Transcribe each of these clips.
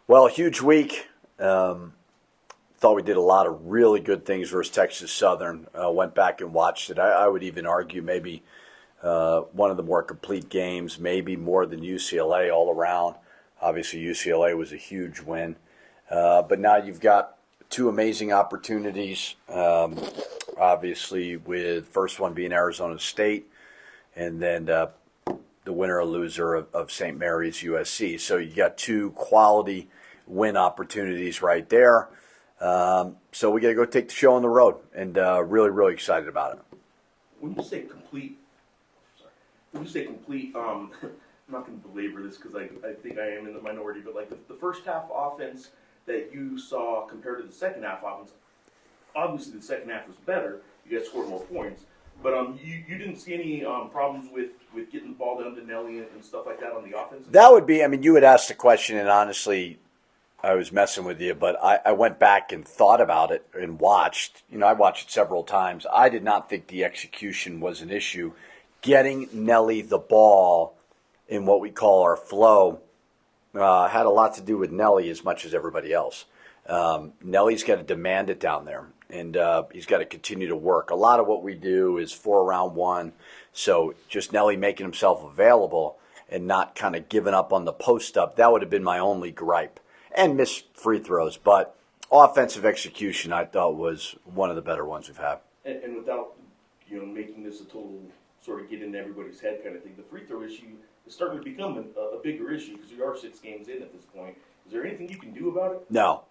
Well, huge week. Thought we did a lot of really good things versus Texas Southern. Went back and watched it. I would even argue maybe one of the more complete games, maybe more than UCLA all around. Obviously, UCLA was a huge win. But now you've got two amazing opportunities, obviously, with first one being Arizona State, and then the winner or loser of St. Mary's USC. So you got two quality win opportunities right there. So we got to go take the show on the road, and really, really excited about it. When you say complete, I'm not going to belabor this because I think I am in the minority, but like the first half offense that you saw compared to the second half offense, obviously the second half was better. You guys scored more points, but you didn't see any problems with getting the ball down to Nelly and stuff like that on the offense? That would be, you would ask the question, and honestly, I was messing with you, but I went back and thought about it and watched. I watched it several times. I did not think the execution was an issue. Getting Nelly the ball in what we call our flow had a lot to do with Nelly as much as everybody else. Nelly's got to demand it down there, and he's got to continue to work. A lot of what we do is 4-round-1, so just Nelly making himself available and not kind of giving up on the post-up, that would have been my only gripe. And missed free throws, but offensive execution I thought was one of the better ones we've had. And without making this a total sort of get into everybody's head kind of thing, the free throw issue is starting to become a bigger issue because we are 6 games in at this point. Is there anything you can do about it? No.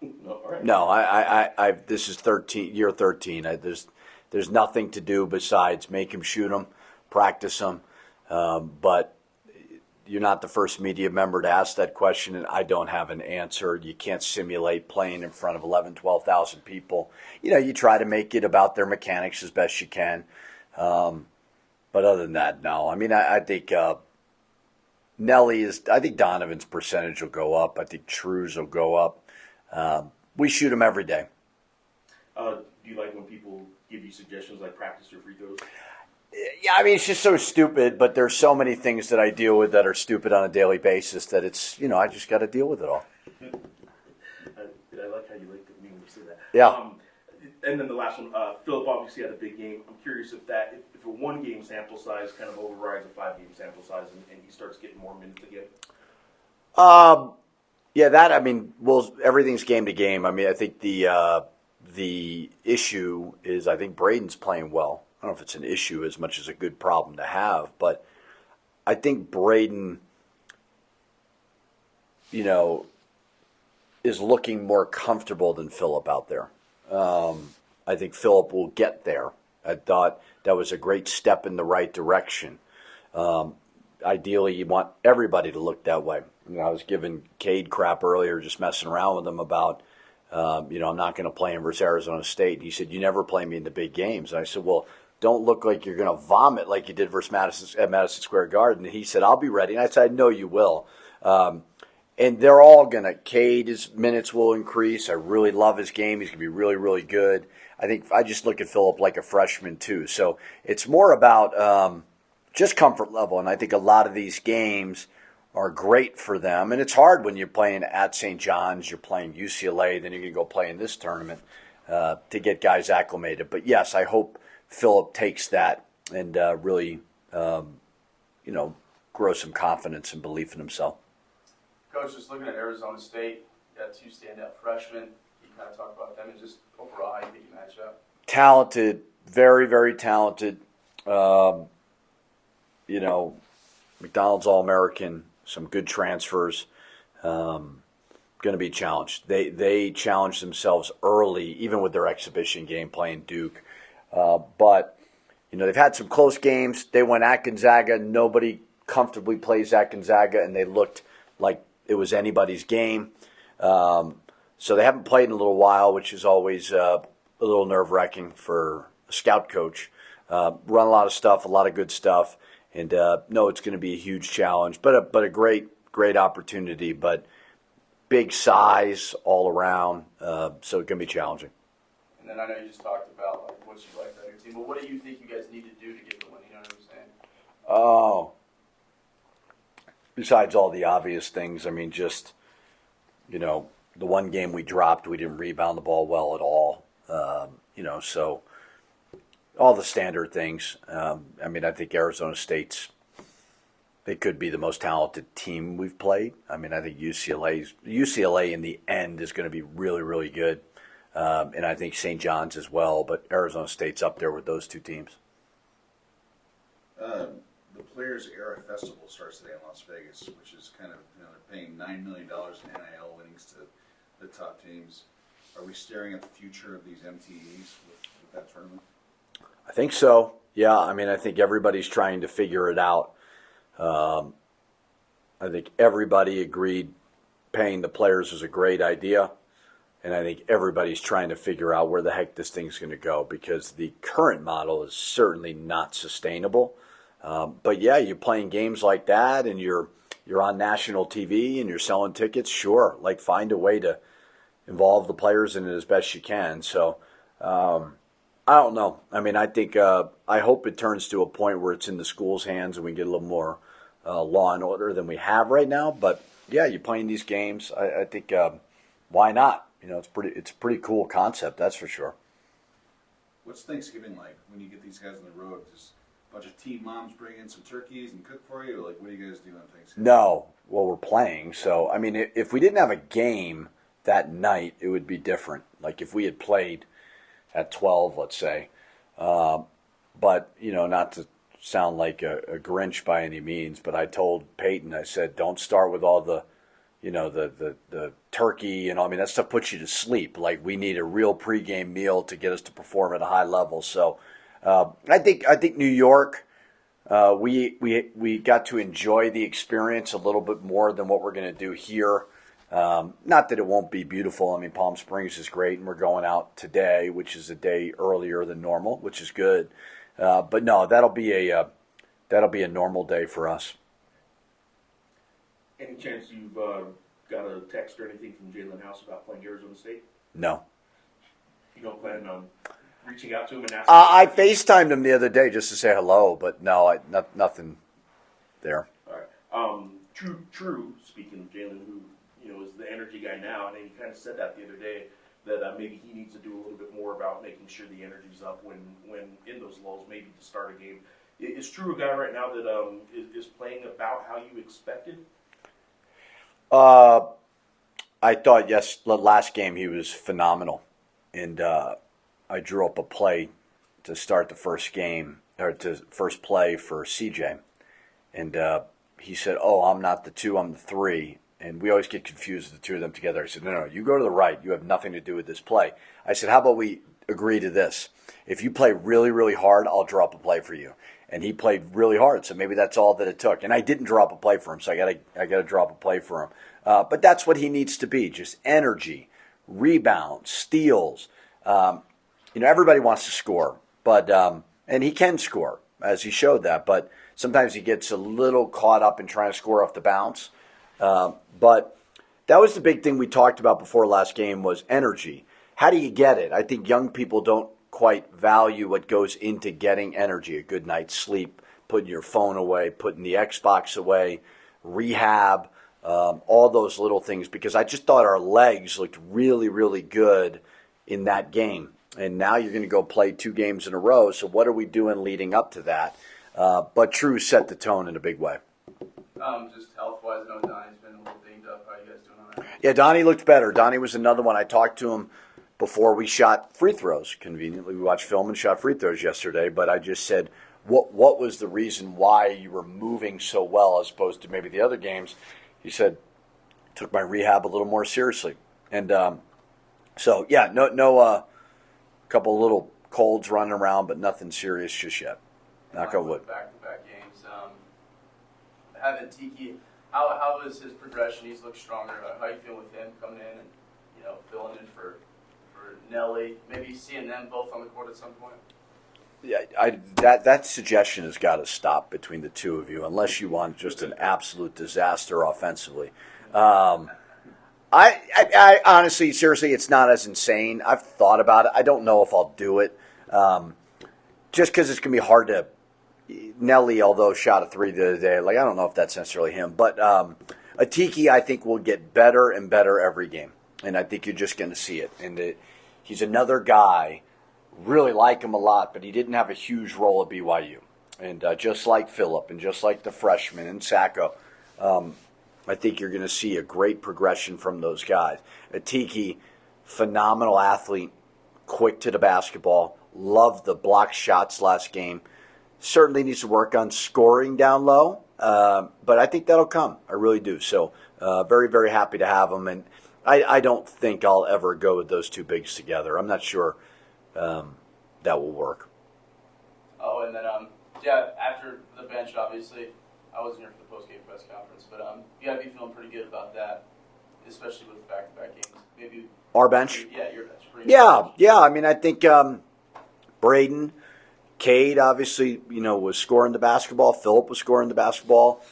No, all right. No, I this is year 13. There's nothing to do besides make him shoot them, practice them, but you're not the first media member to ask that question, and I don't have an answer. You can't simulate playing in front of 11, 12,000 people. You try to make it about their mechanics as best you can. But other than that, no. I think I think Donovan's percentage will go up. I think True's will go up. We shoot him every day. Do you like when people give you suggestions like practice your free throws? Yeah, it's just so stupid, but there's so many things that I deal with that are stupid on a daily basis that it's, I just got to deal with it all. I like how you like me when you say that. Yeah. And then the last one, Philip obviously had a big game. I'm curious if a 1-game sample size kind of overrides a 5-game sample size and he starts getting more minutes again. Yeah, everything's game to game. I think the issue is I think Braden's playing well. I don't know if it's an issue as much as a good problem to have, but I think Braden, is looking more comfortable than Philip out there. I think Philip will get there. I thought that was a great step in the right direction. Ideally, you want everybody to look that way. I was giving Cade crap earlier, just messing around with him about, I'm not going to play him versus Arizona State. He said, "You never play me in the big games." And I said, "Well, don't look like you're going to vomit like you did versus Madison Square Garden." And he said, "I'll be ready." And I said, "I know you will." And they're all going to. Cade's minutes will increase. I really love his game. He's going to be really, really good. I just look at Philip like a freshman too. So it's more about just comfort level. And I think a lot of these games are great for them. And it's hard when you're playing at St. John's, you're playing UCLA, then you're going to go play in this tournament to get guys acclimated. But yes, I hope Philip takes that and really, grow some confidence and belief in himself. Coach, just looking at Arizona State, you got 2 standout freshmen. You kind of talk about them and just overall how you think you match up. Talented, very, very talented. McDonald's All-American, some good transfers. Going to be challenged. They challenged themselves early, even with their exhibition game playing Duke. But they've had some close games. They went at Gonzaga. Nobody comfortably plays at Gonzaga, and they looked like it was anybody's game. So they haven't played in a little while, which is always a little nerve-wracking for a scout coach. Run a lot of stuff, a lot of good stuff, and it's going to be a huge challenge, but a great opportunity. But big size all around, so it can be challenging. And then I know you just talked about what you liked on your team, but what do you think you guys need to do to get the win? You know what I'm saying? Oh, besides all the obvious things, just The one game we dropped, we didn't rebound the ball well at all. So all the standard things. I think Arizona State's, they could be the most talented team we've played. I think UCLA in the end is going to be really, really good. And I think St. John's as well, but Arizona State's up there with those two teams. The Players Era Festival starts today in Las Vegas, which is kind of, they're paying $9 million in NIL winnings to the top teams. Are we staring at the future of these MTEs with that tournament? I think so. Yeah, I think everybody's trying to figure it out. I think everybody agreed paying the players was a great idea. And I think everybody's trying to figure out where the heck this thing's going to go, because the current model is certainly not sustainable. But yeah, you're playing games like that and you're on national TV and you're selling tickets. Sure, find a way to involve the players in it as best you can. So I don't know. I think I hope it turns to a point where it's in the school's hands and we get a little more law and order than we have right now. But yeah, you're playing these games. I think why not? It's a pretty cool concept, that's for sure. What's Thanksgiving like when you get these guys on the road? Does a bunch of teen moms bring in some turkeys and cook for you? Or what do you guys do on Thanksgiving? No. Well, we're playing. So, if we didn't have a game that night, it would be different. If we had played at 12, let's say. But, not to sound like a Grinch by any means, but I told Peyton, I said, don't start with all the the turkey and all. That stuff puts you to sleep. We need a real pregame meal to get us to perform at a high level. So I think New York, we got to enjoy the experience a little bit more than what we're going to do here. Not that it won't be beautiful. Palm Springs is great, and we're going out today, which is a day earlier than normal, which is good. But no, that'll be a normal day for us. Any chance you've got a text or anything from Jalen House about playing Arizona State? No. You don't plan on reaching out to him and asking? I FaceTimed him the other day just to say hello, but no, nothing there. All right. True. Speaking of Jalen, who is the energy guy now, and he kind of said that the other day that maybe he needs to do a little bit more about making sure the energy's up when in those lulls, maybe to start a game. Is True a guy right now that is playing about how you expected? I thought last game he was phenomenal, and I drew up a play to start the first game or to first play for CJ, and he said, "Oh, I'm not the 2, I'm the 3," and we always get confused with the two of them together. I said, "No, you go to the right. You have nothing to do with this play." I said, "How about we agree to this? If you play really, really hard, I'll draw up a play for you." And he played really hard, so maybe that's all that it took. And I didn't draw up a play for him, so I got to draw up a play for him. But that's what he needs to be: just energy, rebounds, steals. Everybody wants to score, but and he can score, as he showed that. But sometimes he gets a little caught up in trying to score off the bounce. But that was the big thing we talked about before last game was energy. How do you get it? I think young people don't quite value what goes into getting energy. A good night's sleep, putting your phone away, putting the Xbox away, rehab, all those little things, because I just thought our legs looked really, really good in that game. And now you're going to go play 2 games in a row, so what are we doing leading up to that? But True set the tone in a big way. Just health-wise, I know Donnie's been a little dinged up. How are you guys doing on that? Yeah, Donnie looked better. Donnie was another one. I talked to him before we shot free throws. Conveniently, we watched film and shot free throws yesterday, but I just said, what was the reason why you were moving so well as opposed to maybe the other games? He said, took my rehab a little more seriously. And so, yeah, no, couple of little colds running around, but nothing serious just yet. Knock on wood. Back-to-back games. Having Tiki, how was his progression? He's looked stronger. How you feel with him coming in and filling in for Nelly? Maybe seeing them both on the court at some point. Yeah, that suggestion has got to stop between the two of you, unless you want just an absolute disaster offensively. I honestly, seriously, it's not as insane. I've thought about it. I don't know if I'll do it, just because it's going to be hard to. Nelly, although shot a 3 the other day, I don't know if that's necessarily him, but Atiki, I think, will get better and better every game. And I think you're just going to see it. And he's another guy, really like him a lot, but he didn't have a huge role at BYU. And just like Phillip and just like the freshman and Sacco, I think you're going to see a great progression from those guys. Atiki, phenomenal athlete, quick to the basketball, loved the block shots last game. Certainly needs to work on scoring down low, but I think that'll come. I really do. So very, very happy to have him. And I don't think I'll ever go with those two bigs together. I'm not sure that will work. Oh, and then, yeah, after the bench, obviously, I wasn't here for the post-game press conference, but you got to be feeling pretty good about that, especially with back-to-back games. Maybe Our bench? Yeah, your bench. Yeah. I mean, I think Braden, Cade, obviously, was scoring the basketball. Phillip was scoring the basketball.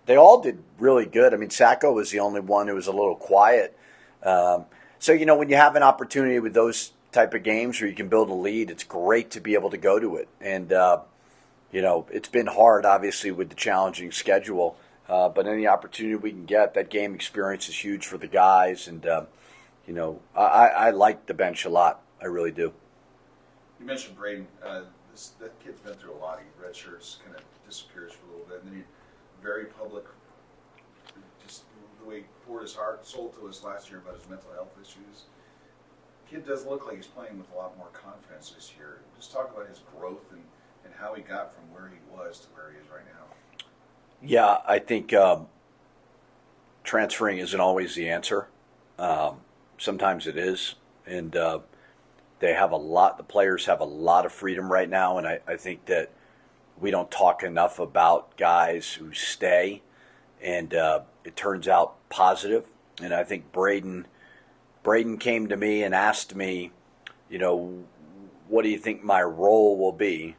They all did really good. I mean, Sacco was the only one who was a little quiet. So, when you have an opportunity with those type of games where you can build a lead, it's great to be able to go to it. And, it's been hard, obviously, with the challenging schedule. But any opportunity we can get, that game experience is huge for the guys. And, I like the bench a lot. I really do. You mentioned Braden. That kid's been through a lot. He red shirts, kind of disappears for a little bit, and then he very public. Just the way he poured his heart, soul to us last year about his mental health issues. Kid does look like he's playing with a lot more confidence this year. Just talk about his growth and how he got from where he was to where he is right now. Yeah, I think transferring isn't always the answer. Sometimes it is, and they have the players have a lot of freedom right now, and I think that we don't talk enough about guys who stay, and it turns out positive. And I think Braden came to me and asked me, what do you think my role will be?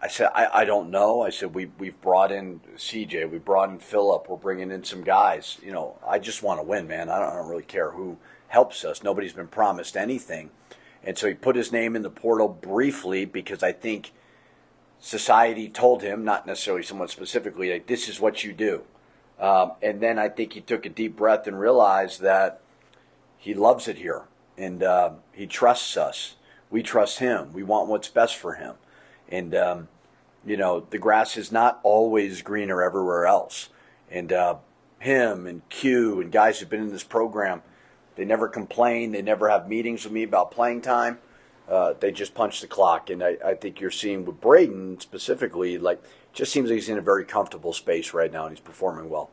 I said, I don't know. I said, we've brought in CJ, we brought in Phillip, we're bringing in some guys. I just want to win, man. I don't really care who helps us. Nobody's been promised anything. And so he put his name in the portal briefly because I think society told him, not necessarily someone specifically, like, this is what you do. And then I think he took a deep breath and realized that he loves it here. And he trusts us. We trust him. We want what's best for him. And, the grass is not always greener everywhere else. And him and Q and guys who've been in this program, they never complain. They never have meetings with me about playing time. They just punch the clock. And I think you're seeing with Braden specifically, just seems like he's in a very comfortable space right now, and he's performing well.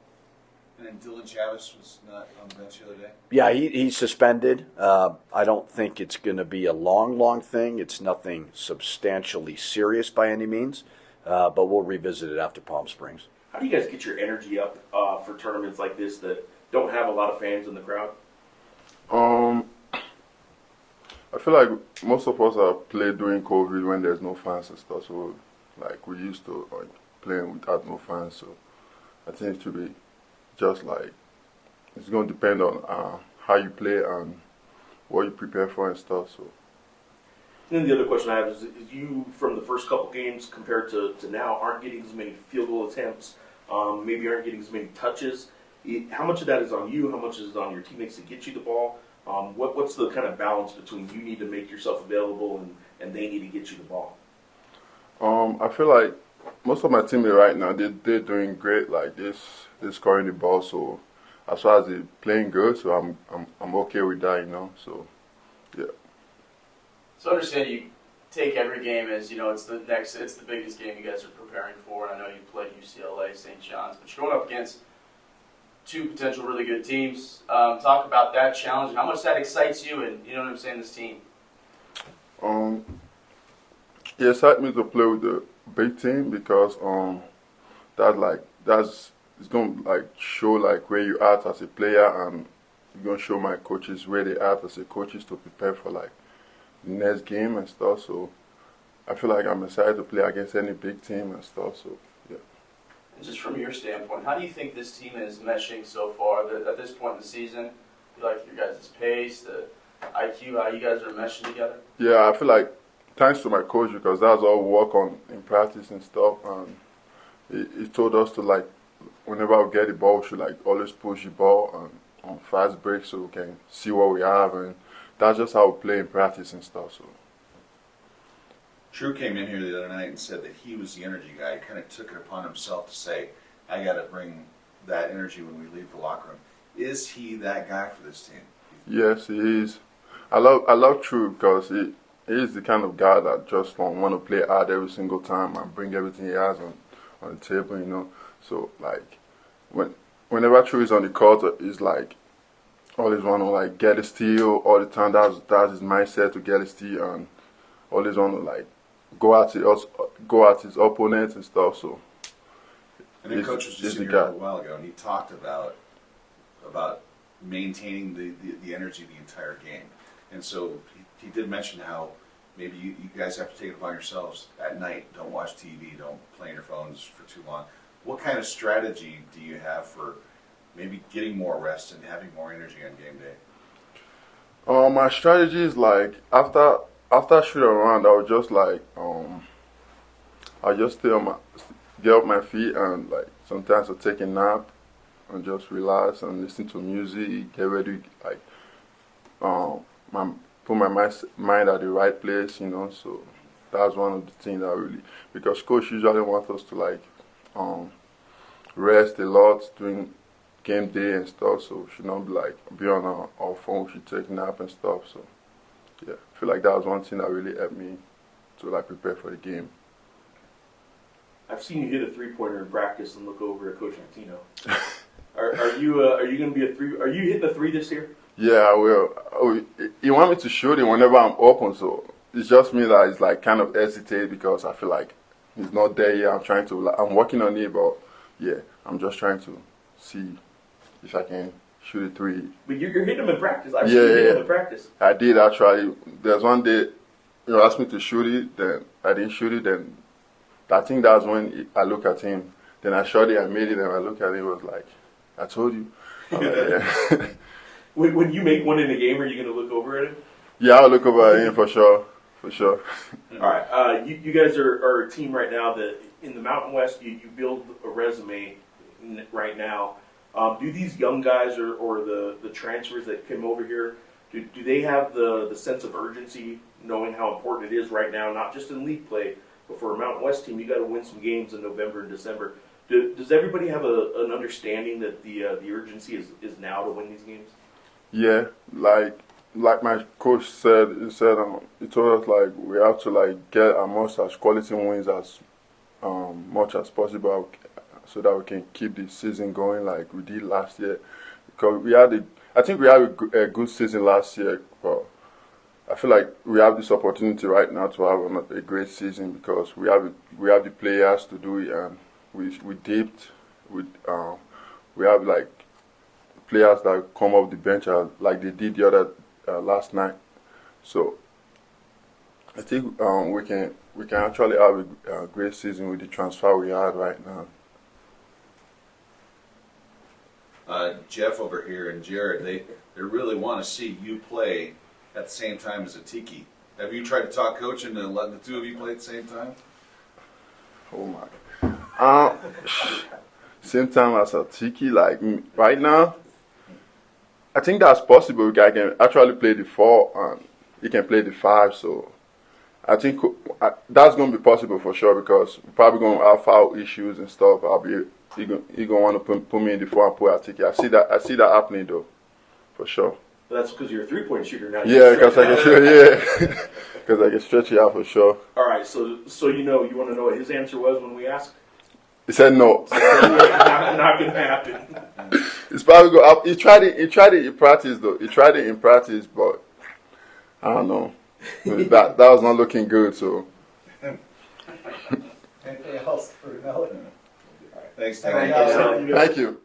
And then Dylan Chavis was not on the bench the other day? Yeah, he's suspended. I don't think it's going to be a long thing. It's nothing substantially serious by any means, but we'll revisit it after Palm Springs. How do you guys get your energy up for tournaments like this that don't have a lot of fans in the crowd? I feel like most of us have played during COVID when there's no fans and stuff. So, we used to playing without no fans. So, I think it should be just it's going to depend on how you play and what you prepare for and stuff. So. And then the other question I have is you, from the first couple games compared to now, aren't getting as many field goal attempts, maybe aren't getting as many touches. How much of that is on you? How much is on your teammates to get you the ball? What's the kind of balance between you need to make yourself available and they need to get you the ball? I feel like most of my teammates right now, they're doing great. They're scoring the ball. So as far as they're playing good, so I'm okay with that, So, yeah. So I understand you take every game as, it's the biggest game you guys are preparing for. I know you played UCLA, St. John's, but you're going up against two potential really good teams. Talk about that challenge and how much that excites you and, this team. It excites me to play with the big team because it's going to show where you at as a player, and you're going to show my coaches where they at as a coaches to prepare for the next game and stuff. So I feel like I'm excited to play against any big team and stuff. So yeah. And just from your standpoint, how do you think this team is meshing so far? At this point in the season, you like your guys' pace, the IQ, how you guys are meshing together? Yeah, I feel like thanks to my coach, because that's all we work on in practice and stuff. And he told us to whenever we get the ball, we should like always push the ball on fast break so we can see what we have, and that's just how we play in practice and stuff. So Drew came in here the other night and said that he was the energy guy. He kind of took it upon himself to say, I got to bring that energy when we leave the locker room. Is he that guy for this team? yes, he is. I love True because he is the kind of guy that just want to play hard every single time and bring everything he has on the table, you know. So like whenever True is on the court, he's like always want to like get a steal all the time. That's his mindset, to get a steal, and always want to like go at his opponents and stuff. So And then Coach was just in here a little while ago, and he talked about maintaining the energy the entire game. And so he did mention how maybe you guys have to take it upon yourselves at night. Don't watch TV. Don't play on your phones for too long. What kind of strategy do you have for maybe getting more rest and having more energy on game day? My strategy is like after shooting around, I would just like I just get up my feet, and like sometimes I take a nap and just relax and listen to music, get ready, like put my mind at the right place, you know. So that's one of the things that really, because coach usually wants us to like rest a lot during game day and stuff, so we should not be on our phone. We should take nap and stuff. So yeah, I feel like that was one thing that really helped me to like prepare for the game. I've seen you hit a 3-pointer in practice and look over at Coach Pitino. Are you going to be a three? Are you hitting a 3 this year? Yeah, I will. He want me to shoot it whenever I'm open, so it's just me that is like kind of hesitate because I feel like he's not there yet. I'm working on it, but yeah, I'm just trying to see if I can shoot a 3. But you're hitting them in practice. I've seen you hit them in practice. I did actually. There's one day you asked me to shoot it, then I didn't shoot it, then I think that's when I look at him. Then I shot it, I made it, and I look at him, it was like, I told you. Like, yeah. When you make one in a game, are you going to look over at him? Yeah, I'll look over at him for sure. For sure. All right. You guys are a team right now that in the Mountain West, you build a resume right now. Do these young guys or the transfers that come over here, do they have the sense of urgency, knowing how important it is right now, not just in league play, but for a Mountain West team, you got to win some games in November and December. Does everybody have an understanding that the urgency is now to win these games? Yeah, like my coach said, he told us like we have to like get as quality wins as much as possible, so that we can keep the season going like we did last year. Because I think we had a good season last year, but I feel like we have this opportunity right now to have a great season because we have the players to do it, and we dipped with we have like players that come off the bench like they did the other last night. So I think we can actually have a great season with the transfer we had right now. Geoff over here and Jared, they really want to see you play at the same time as a Tiki. Have you tried to talk coach into letting the two of you play at the same time? Oh my. Same time as a Tiki, like right now, I think that's possible. I can actually play the 4 and he can play the 5. So I think that's going to be possible for sure because we're probably going to have foul issues and stuff. He going to want to put me in the 4 and put a Tiki. I see that happening though, for sure. But that's because you're a 3-point shooter now. Yeah, because I can shoot. Yeah, because I can stretch it out for sure. All right, so you want to know what his answer was when we asked? He said no. Not going to happen. It's probably go up. He tried it in practice though. He tried it in practice, but I don't know. that was not looking good. So. Anything else for Nelly? Thanks, Thank Nelly. you. Thank you.